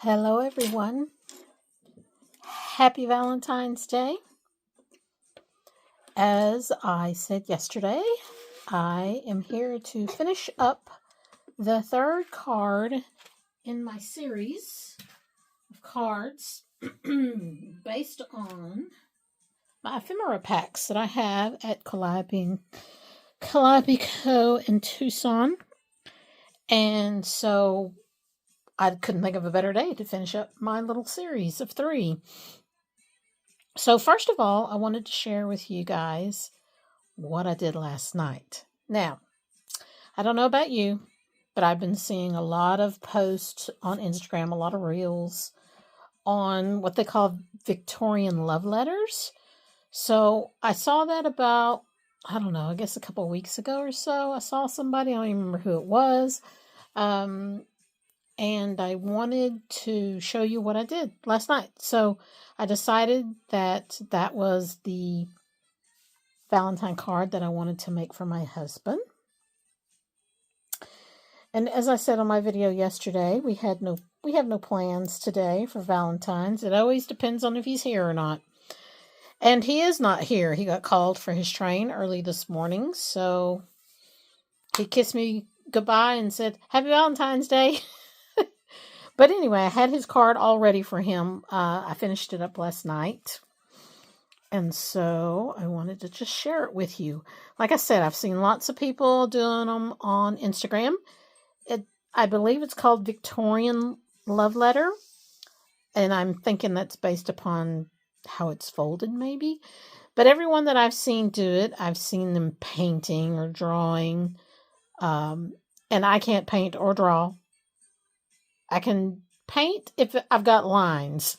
Hello, everyone. Happy Valentine's Day. As I said yesterday, I am here to finish up the third card in my series of cards based on my ephemera packs that I have at Calliope Co. in Tucson. And so I couldn't think of a better day to finish up my little series of 3. So first of all, I wanted to share with you guys what I did last night. Now, I don't know about you, but I've been seeing a lot of posts on Instagram, a lot of reels on what they call Victorian love letters. So I saw that about, I don't know, I guess a couple of weeks ago or so. I saw somebody, I don't even remember who it was. And I wanted to show you what I did last night. So I decided that that was the Valentine card that I wanted to make for my husband. And as I said on my video yesterday, we have no plans today for Valentine's. It always depends on if he's here or not. And he is not here. He got called for his train early this morning. So he kissed me goodbye and said, Happy Valentine's Day. But anyway, I had his card all ready for him. I finished it up last night. And so I wanted to just share it with you. Like I said, I've seen lots of people doing them on Instagram. I believe it's called Victorian Love Letter. And I'm thinking that's based upon how it's folded maybe. But everyone that I've seen do it, I've seen them painting or drawing. And I can't paint or draw. I can paint if I've got lines,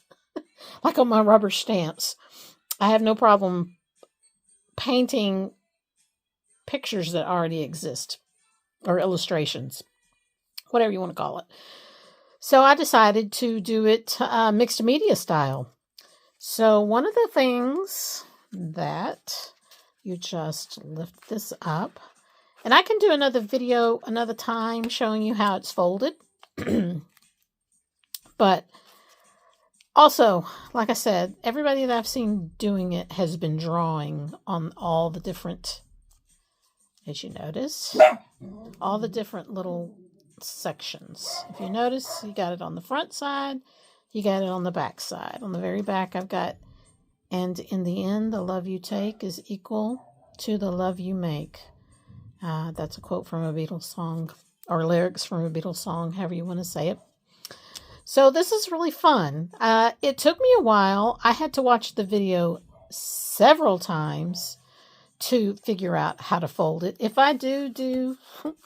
like on my rubber stamps. I have no problem painting pictures that already exist, or illustrations, whatever you want to call it. So I decided to do it mixed media style. So one of the things that you just lift this up, and I can do another video another time showing you how it's folded. But also, like I said, everybody that I've seen doing it has been drawing on all the different, as you notice, all the different little sections. If you notice, you got it on the front side, you got it on the back side. On the very back, I've got, and in the end, the love you take is equal to the love you make. That's a quote from a Beatles song, or lyrics from a Beatles song, however you want to say it. So this is really fun. It took me a while. I had to watch the video several times to figure out how to fold it. If I do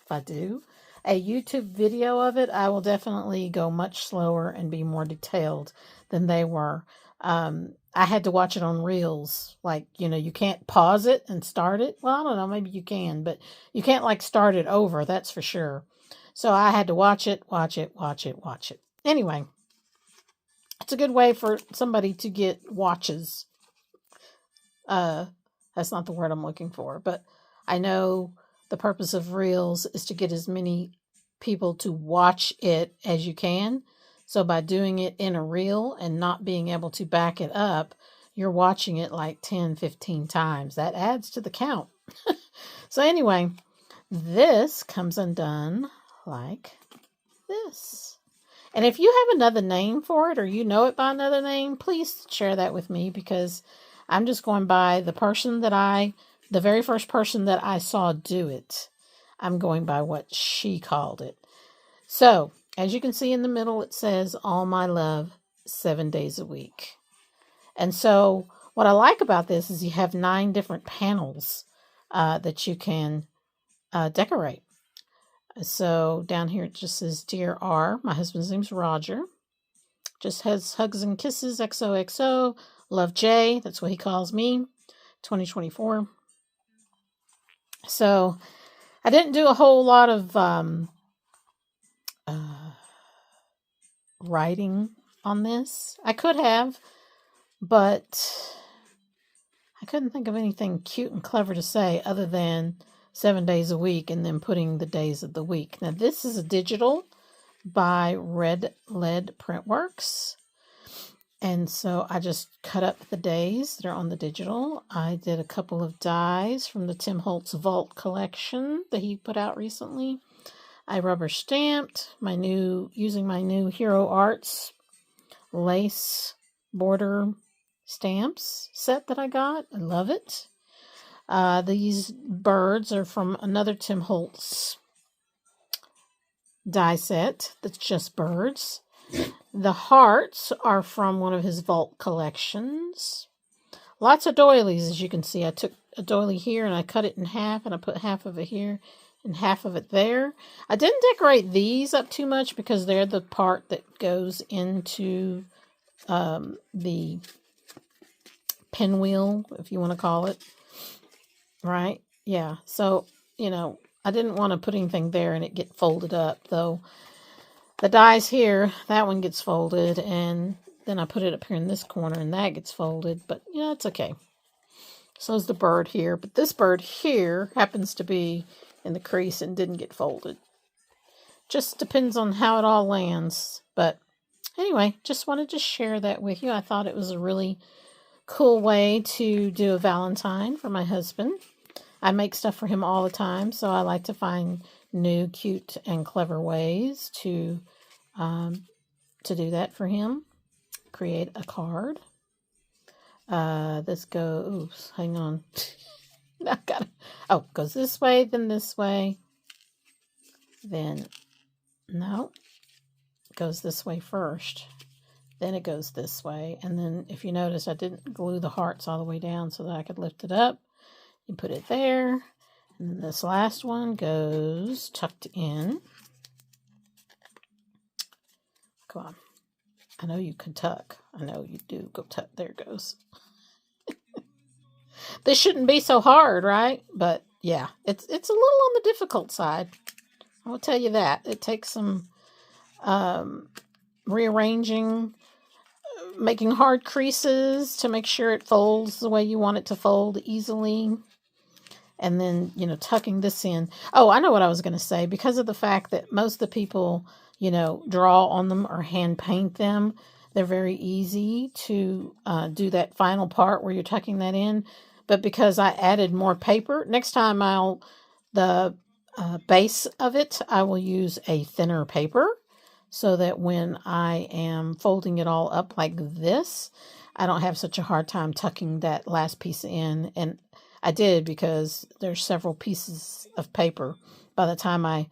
a YouTube video of it, I will definitely go much slower and be more detailed than they were. I had to watch it on reels. Like, you can't pause it and start it. Well, I don't know, maybe you can, but you can't like start it over, that's for sure. So I had to watch it. Anyway, it's a good way for somebody to get watches. That's not the word I'm looking for, but I know the purpose of reels is to get as many people to watch it as you can. So by doing it in a reel and not being able to back it up, you're watching it like 10, 15 times. That adds to the count. So anyway, this comes undone like this. And if you have another name for it, or you know it by another name, please share that with me, because I'm just going by the very first person that I saw do it. I'm going by what she called it. So, as you can see in the middle, it says, All My Love, 7 days a week. And so, what I like about this is you have 9 different panels that you can decorate. So down here it just says, Dear R, my husband's name's Roger. Just has hugs and kisses, XOXO. Love J, that's what he calls me. 2024. So I didn't do a whole lot of writing on this. I could have, but I couldn't think of anything cute and clever to say other than 7 days a week and then putting the days of the week. Now this is a digital by Red Lead Printworks. And so I just cut up the days that are on the digital. I did a couple of dies from the Tim Holtz Vault collection that he put out recently. I rubber stamped using my new Hero Arts lace border stamps set that I got. I love it. These birds are from another Tim Holtz die set that's just birds. The hearts are from one of his vault collections. Lots of doilies, as you can see. I took a doily here and I cut it in half, and I put half of it here and half of it there. I didn't decorate these up too much because they're the part that goes into the pinwheel, if you want to call it. Right? Yeah. So, I didn't want to put anything there and it get folded up, though. The dies here, that one gets folded, and then I put it up here in this corner, and that gets folded. But, it's okay. So is the bird here. But this bird here happens to be in the crease and didn't get folded. Just depends on how it all lands. But anyway, just wanted to share that with you. I thought it was a really cool way to do a Valentine for my husband. I make stuff for him all the time, so I like to find new, cute, and clever ways to do that for him. Create a card. This goes. Oops, hang on. Goes this way, then this way. Then no, it goes this way first. Then it goes this way, and then if you notice, I didn't glue the hearts all the way down so that I could lift it up. You put it there. And then this last one goes tucked in. Come on. I know you can tuck. I know you do. Go tuck. There it goes. This shouldn't be so hard, right? But yeah, it's a little on the difficult side. I will tell you that. It takes some rearranging, making hard creases to make sure it folds the way you want it to fold easily. And then, tucking this in. Oh, I know what I was going to say. Because of the fact that most of the people, draw on them or hand paint them, they're very easy to do that final part where you're tucking that in. But because I added more paper, next time the base of it, I will use a thinner paper so that when I am folding it all up like this, I don't have such a hard time tucking that last piece in. And I did because there's several pieces of paper. By the time I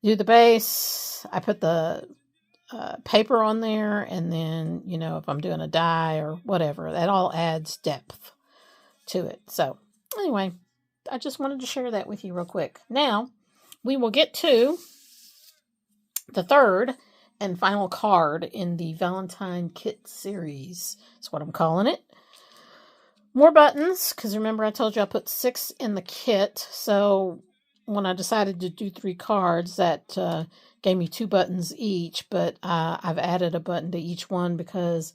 do the base, I put the paper on there, and then, if I'm doing a die or whatever, that all adds depth to it. So anyway, I just wanted to share that with you real quick. Now, we will get to the third and final card in the Valentine Kit series. That's what I'm calling it. More buttons, because remember I told you I put 6 in the kit. So when I decided to do 3 cards, that gave me 2 buttons each. But I've added a button to each one because,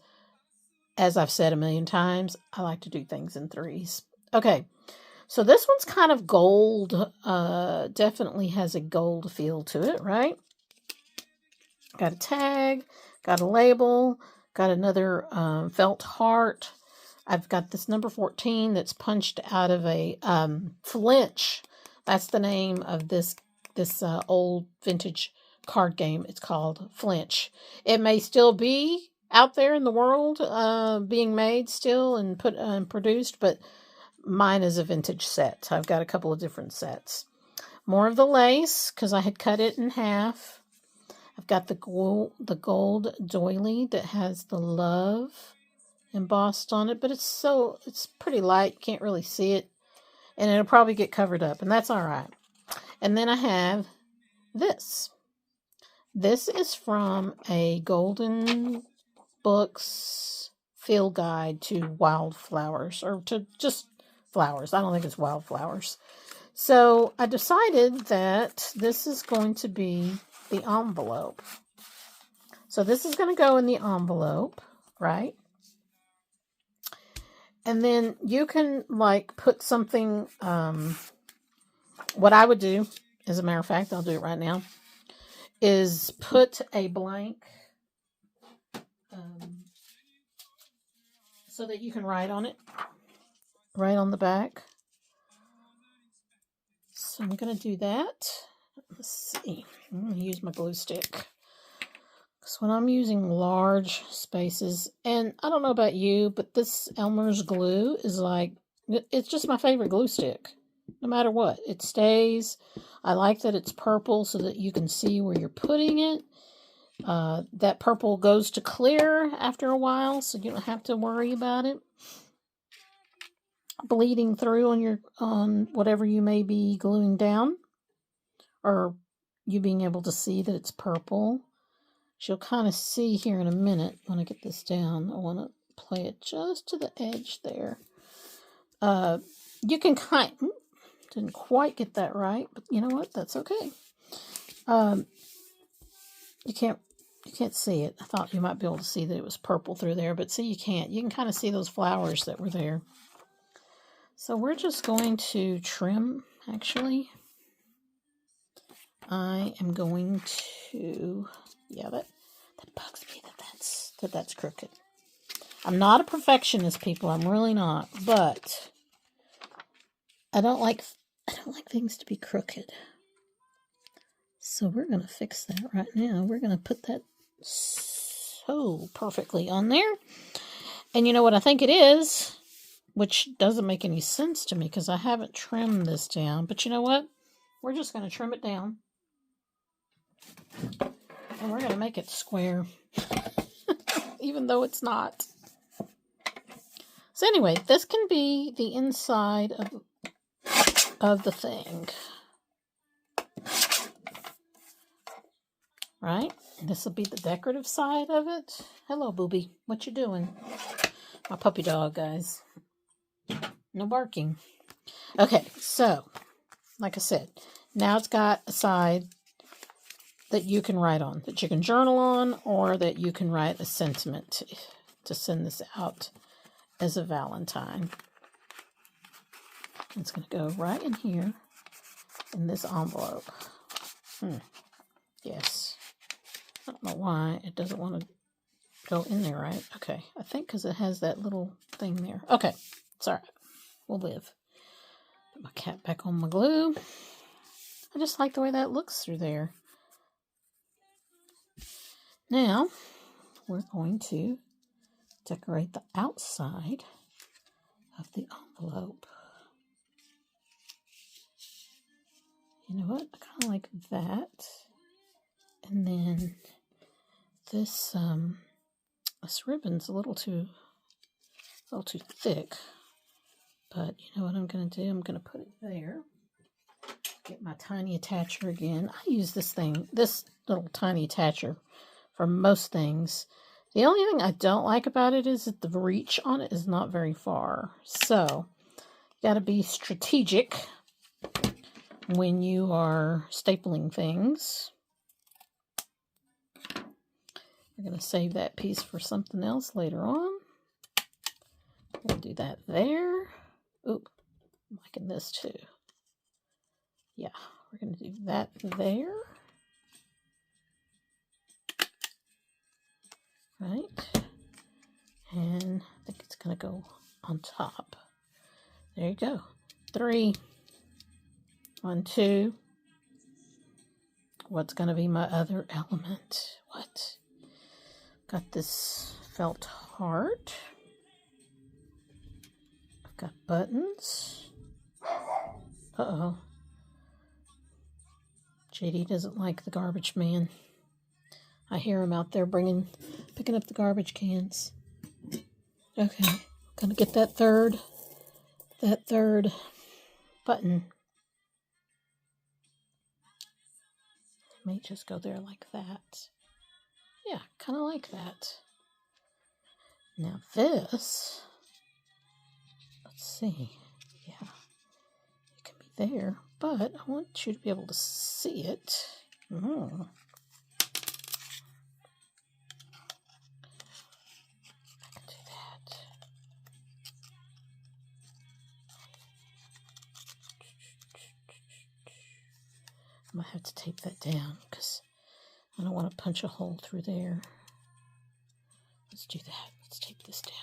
as I've said a million times, I like to do things in 3s. Okay, so this one's kind of gold. Definitely has a gold feel to it, right? Got a tag, got a label, got another felt heart. I've got this number 14 that's punched out of a flinch. That's the name of this old vintage card game. It's called Flinch. It may still be out there in the world being made still and produced, but mine is a vintage set. I've got a couple of different sets. More of the lace because I had cut it in half. I've got the gold doily that has the love embossed on it, but it's pretty light. Can't really see it, and it'll probably get covered up, and that's all right. And then I have this. This is from a Golden Books field guide to wildflowers, or to just flowers. I don't think it's wildflowers. So I decided that this is going to be the envelope. So this is going to go in the envelope, right? And then you can put something, what I would do, as a matter of fact, I'll do it right now, is put a blank um, so that you can write on it, right on the back. So I'm going to do that. Let's see. I'm going to use my glue stick. Because when I'm using large spaces, and I don't know about you, but this Elmer's glue is like, it's just my favorite glue stick. No matter what, it stays. I like that it's purple so that you can see where you're putting it. That purple goes to clear after a while, so you don't have to worry about it bleeding through on whatever you may be gluing down, or you being able to see that it's purple. You'll kind of see here in a minute when I get this down. I want to play it just to the edge there. You can didn't quite get that right, but you know what? That's okay. You can't see it. I thought you might be able to see that it was purple through there, but see, you can't. You can kind of see those flowers that were there. So we're just going to trim, actually. I am going to, yeah, that bugs me that's crooked. I'm not a perfectionist, people. I'm really not, but I don't like things to be crooked. So we're going to fix that right now. We're going to put that so perfectly on there. And you know what I think it is, which doesn't make any sense to me because I haven't trimmed this down. But you know what? We're just going to trim it down. And we're going to make it square. Even though it's not. So anyway, this can be the inside of the thing. Right? This will be the decorative side of it. Hello, Booby. What you doing? My puppy dog, guys. No barking. Okay, so, like I said, now it's got a side that you can write on, that you can journal on, or that you can write a sentiment to send this out as a Valentine. It's going to go right in here in this envelope. Yes. I don't know why it doesn't want to go in there, right? Okay. I think because it has that little thing there. Okay. It's all right. We'll live. Put my cat back on my glue. I just like the way that looks through there. Now, we're going to decorate the outside of the envelope. You know what? I kind of like that. And then this ribbon's a little too thick. But you know what I'm going to do? I'm going to put it there. Get my tiny attacher again. I use this little tiny attacher for most things. The only thing I don't like about it is that the reach on it is not very far. So, you got to be strategic when you are stapling things. We're going to save that piece for something else later on. We'll do that there. Oop, I'm liking this too. Yeah, we're going to do that there. Right. And I think it's going to go on top. There you go. 3. 1, 2. What's going to be my other element? What? Got this felt heart. I've got buttons. Uh-oh. JD doesn't like the garbage man. I hear him out there picking up the garbage cans. Okay, gonna get that third button. May just go there like that. Yeah, kind of like that. Now this, let's see. Yeah, it can be there, but I want you to be able to see it. I can do that. I might have to tape that down because I don't want to punch a hole through there. Let's do that. Let's tape this down.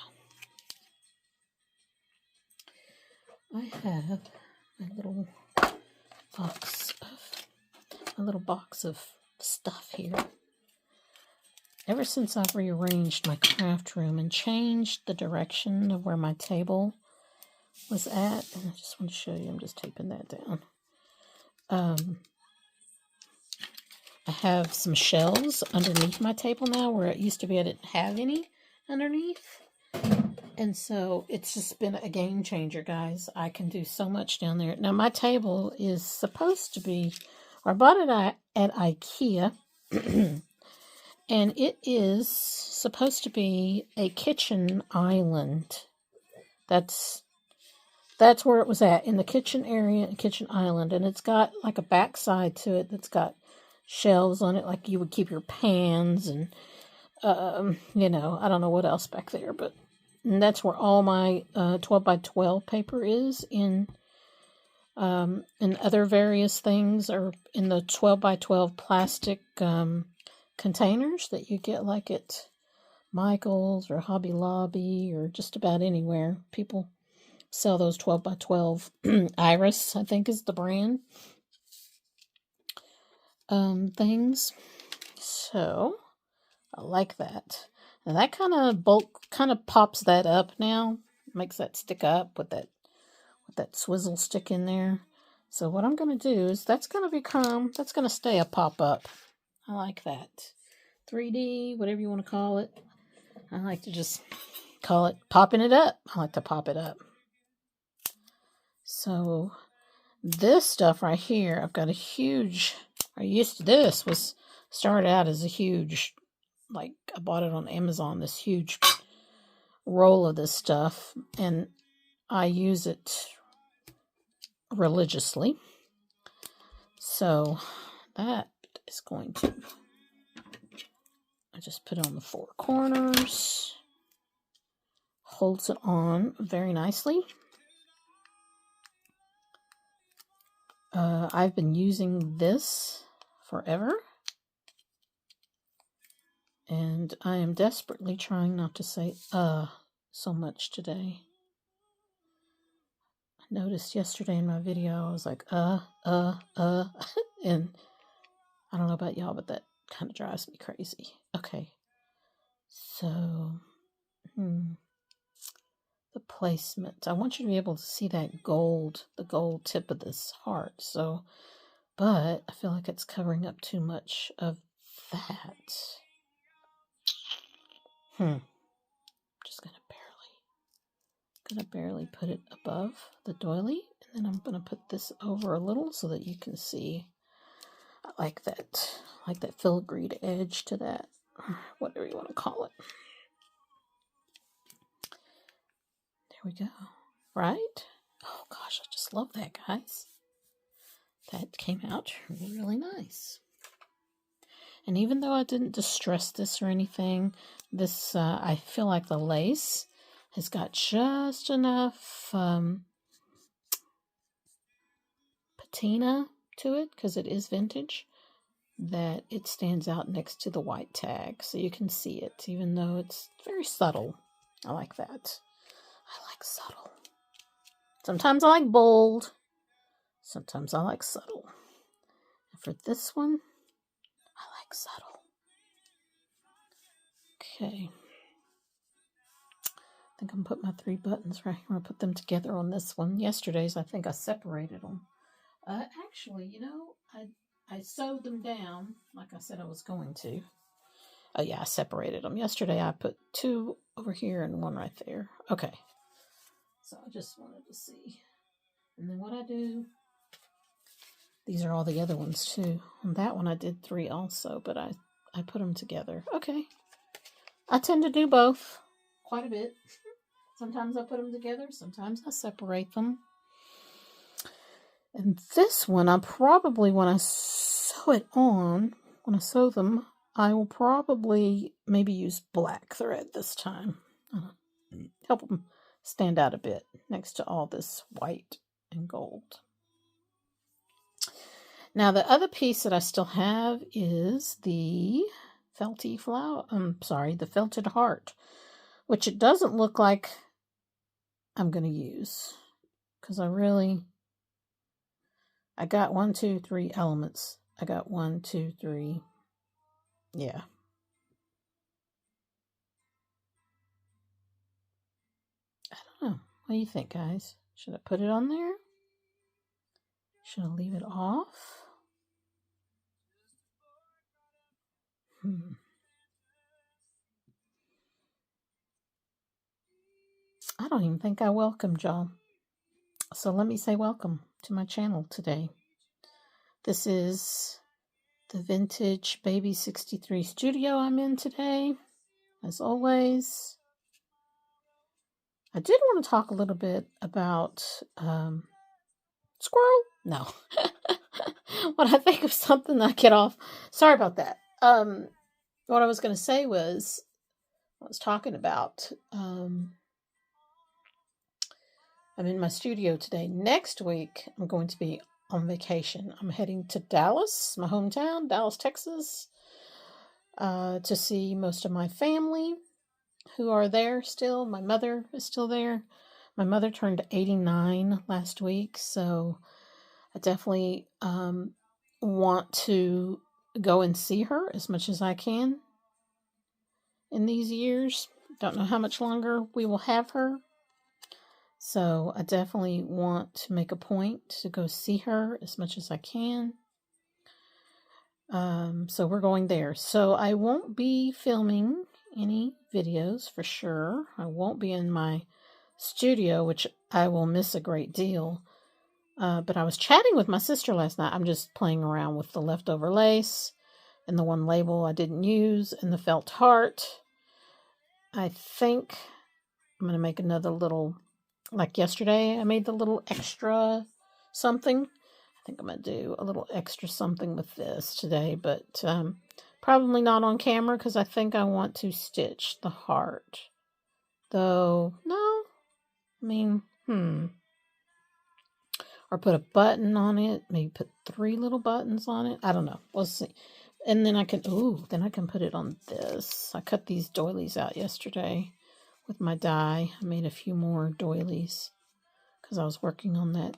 I have a little box of stuff here. Ever since I've rearranged my craft room and changed the direction of where my table was at, and I just want to show you, I'm just taping that down. I have some shelves underneath my table now, where it used to be I didn't have any underneath. And so it's just been a game changer, guys. I can do so much down there. Now, my table is supposed to be, or I bought it at IKEA, and it is supposed to be a kitchen island. That's where it was at, in the kitchen area, kitchen island. And it's got like a backside to it that's got shelves on it, like you would keep your pans and, you know, I don't know what else back there, but that's where all my 12 by 12 paper is in, and other various things are in the 12 by 12 plastic containers that you get like at Michael's or Hobby Lobby or just about anywhere. People sell those 12 by 12. Iris, I think, is the brand. Things. So I like that. And that kind of pops that up now. Makes that stick up with that swizzle stick in there. So what I'm going to do is that's going to stay a pop-up. I like that. 3D, whatever you want to call it. I like to just call it popping it up. I like to pop it up. So this stuff right here, I've got a huge, this started out as a huge, like I bought it on Amazon, this huge roll of this stuff, and I use it religiously. So that is going to, I just put it on the four corners, holds it on very nicely. I've been using this forever, and I am desperately trying not to say so much today. I noticed yesterday in my video I was like and I don't know about y'all, but that kind of drives me crazy. Okay, so the placement. I want you to be able to see that the gold tip of this heart. So, but I feel like it's covering up too much of that. Just gonna barely put it above the doily, and then I'm gonna put this over a little so that you can see. I like that filigreed edge to that, whatever you want to call it. There we go. Right? Oh gosh, I just love that, guys. That came out really nice. And even though I didn't distress this or anything, this I feel like the lace has got just enough patina to it, because it is vintage, that it stands out next to the white tag. So you can see it, even though it's very subtle. I like that. I like subtle. Sometimes I like bold. Sometimes I like subtle. And for this one, I like subtle. Okay. I think I'm going to put my 3 buttons right here. I'm going to put them together on this one. Yesterday's, I think I separated them. Actually, you know, I sewed them down like I said I was going to. Oh, yeah, I separated them. Yesterday, I put 2 over here and 1 right there. Okay. So I just wanted to see. And then what I do, these are all the other ones too. On that one, I did 3 also, but I put them together. Okay. I tend to do both quite a bit. Sometimes I put them together. Sometimes I separate them. And this one, I probably, when I sew them, I will probably maybe use black thread this time. Help them stand out a bit next to all this white and gold. Now, the other piece that I still have is the felty flower. The felted heart, which it doesn't look like I'm going to use because I got 1, 2, 3 elements. I got 1, 2, 3. Yeah. I don't know. What do you think, guys? Should I put it on there? Should I leave it off? I don't even think I welcomed y'all. So let me say welcome to my channel today. This is the Vintage Baby 63 studio I'm in today, as always. I did want to talk a little bit about squirrel. No. When I think of something, I get off. Sorry about that. What I was going to say was, I was talking about, I'm in my studio today. Next week, I'm going to be on vacation. I'm heading to Dallas, my hometown, Dallas, Texas, to see most of my family who are there still. My mother is still there. My mother turned 89 last week, so I definitely want to go and see her as much as I can in these years. Don't know how much longer we will have her. So I definitely want to make a point to go see her as much as I can. So we're going there. So I won't be filming any videos for sure. I won't be in my studio, which I will miss a great deal. But I was chatting with my sister last night. I'm just playing around with the leftover lace and the one label I didn't use and the felt heart. I think I'm going to make another little, like yesterday, I made the little extra something. I think I'm going to do a little extra something with this today, but probably not on camera because I think I want to stitch the heart. Though, no, I mean, or put a button on it, maybe put 3 little buttons on it. I don't know. We'll see. And then I can put it on this. I cut these doilies out yesterday with my die. I made a few more doilies because I was working on that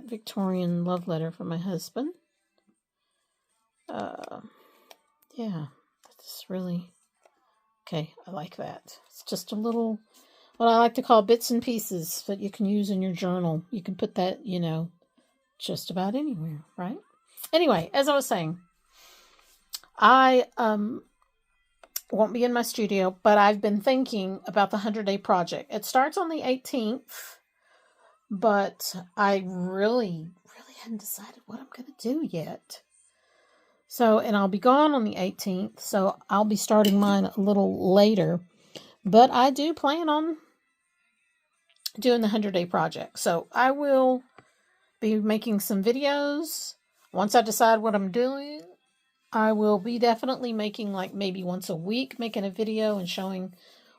Victorian love letter for my husband. Yeah, that's really, okay, I like that. It's just a little, what I like to call bits and pieces that you can use in your journal. You can put that, just about anywhere, right? Anyway, as I was saying, I won't be in my studio, but I've been thinking about the 100-day project. It starts on the 18th, but I really hadn't decided what I'm going to do yet. So, and I'll be gone on the 18th, so I'll be starting mine a little later. But I do plan on doing the 100-day project. So I will be making some videos. Once I decide what I'm doing, I will be definitely making, like, maybe once a week, making a video and showing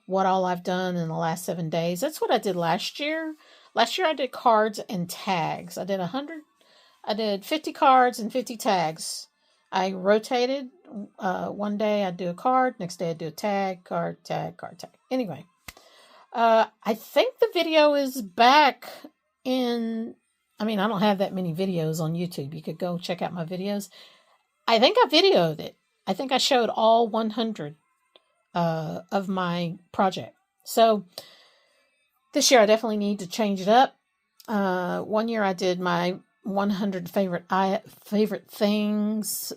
what all I've done in the last 7 days. That's what I did last year. Last year I did cards and tags. I did 50 cards and 50 tags. I rotated. One day I'd do a card, next day I'd do a tag, card, tag, card, tag. Anyway, I think the video is back in, I don't have that many videos on YouTube. You could go check out my videos. I think I videoed it. I think I showed all 100 of my project. So this year I definitely need to change it up. One year I did my 100 favorite things.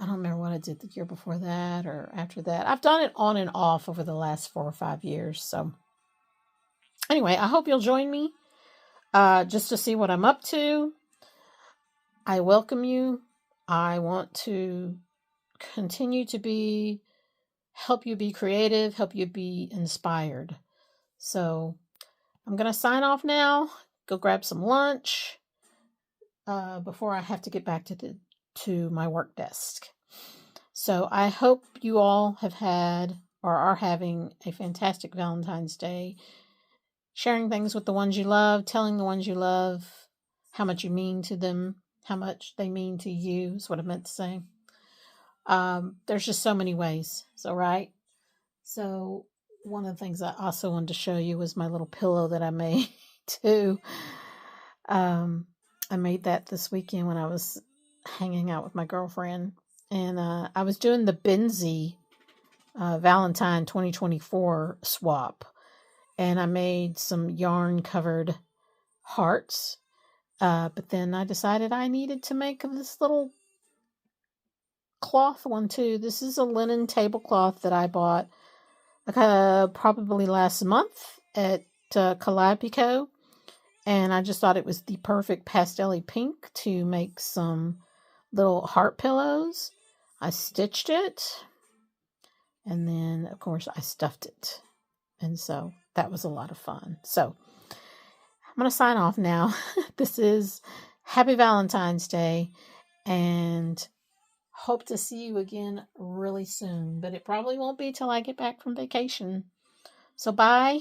I don't remember what I did the year before that or after that. I've done it on and off over the last 4 or 5 years. So anyway, I hope you'll join me just to see what I'm up to. I welcome you. I want to continue to help you be creative, help you be inspired. So I'm going to sign off now, go grab some lunch before I have to get back to my work desk. So I hope you all have had or are having a fantastic Valentine's Day, sharing things with the ones you love, telling the ones you love how much you mean to them. how much they mean to you is what I meant to say. There's just so many ways. So, right. So one of the things I also wanted to show you was my little pillow that I made too. I made that this weekend when I was hanging out with my girlfriend, and I was doing the Benzie Valentine 2024 swap, and I made some yarn covered hearts. But then I decided I needed to make this little cloth one too. This is a linen tablecloth that I bought probably last month at Calabico, and I just thought it was the perfect pastel-y pink to make some little heart pillows. I stitched it, and then of course I stuffed it, and so that was a lot of fun. So I'm going to sign off now. This is Happy Valentine's Day, and hope to see you again really soon, but it probably won't be till I get back from vacation. So bye.